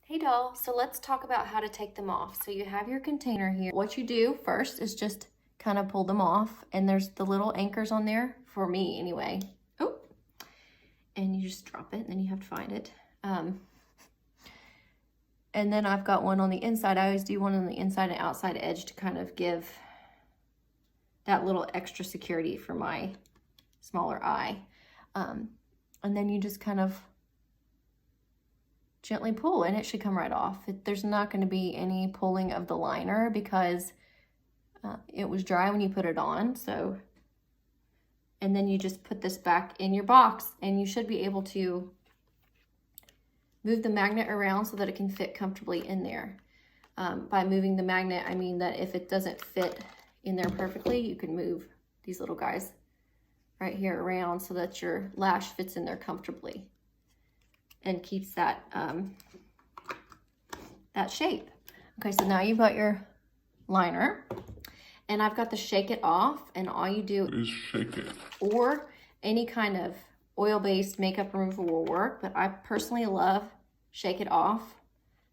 Hey doll, so let's talk about how to take them off. So you have your container here. What you do first is just kind of pull them off, and there's the little anchors on there, for me anyway. Oh, and you just drop it, and then you have to find it. And then I've got one on the inside. I always do one on the inside and outside edge to kind of give that little extra security for my smaller eye. And then you just kind of gently pull and it should come right off. There's not going to be any pulling of the liner because it was dry when you put it on. So, and then you just put this back in your box and you should be able to move the magnet around so that it can fit comfortably in there. By moving the magnet, I mean that if it doesn't fit in there perfectly, you can move these little guys right here around so that your lash fits in there comfortably and keeps that that shape. Okay, so now you've got your liner, and I've got the Shake It Off, and all you do is shake it. Or any kind of oil-based makeup removal will work, but I personally love Shake It Off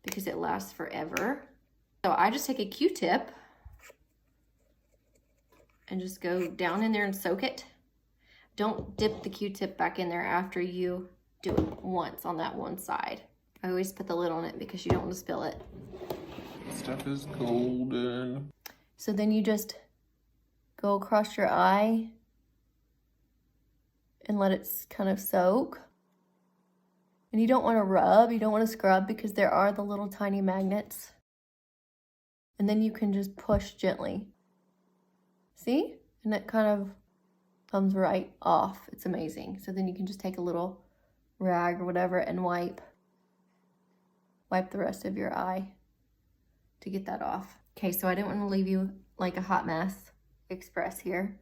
because it lasts forever. So I just take a Q-tip and just go down in there and soak it. Don't dip the Q-tip back in there after you do it once on that one side. I always put the lid on it because you don't want to spill it. Stuff is golden. So then you just go across your eye and let it kind of soak. And you don't want to rub, you don't want to scrub because there are the little tiny magnets. And then you can just push gently. See? And it kind of comes right off. It's amazing. So then you can just take a little rag or whatever and wipe the rest of your eye to get that off. Okay, so I didn't want to leave you like a hot mess express here.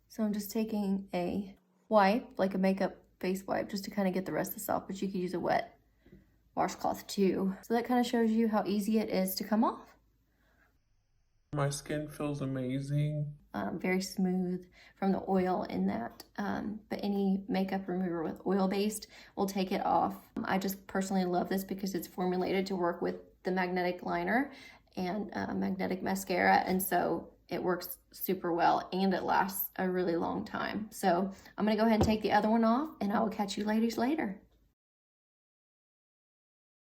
So I'm just taking a wipe, like a makeup face wipe, just to kind of get the rest of this off, but you could use a wet washcloth too. So that kind of shows you how easy it is to come off. My skin feels amazing. Very smooth from the oil in that, but any makeup remover with oil-based will take it off. I just personally love this because it's formulated to work with the magnetic liner and magnetic mascara, and so it works super well and it lasts a really long time. So I'm gonna go ahead and take the other one off, and I will catch you ladies later.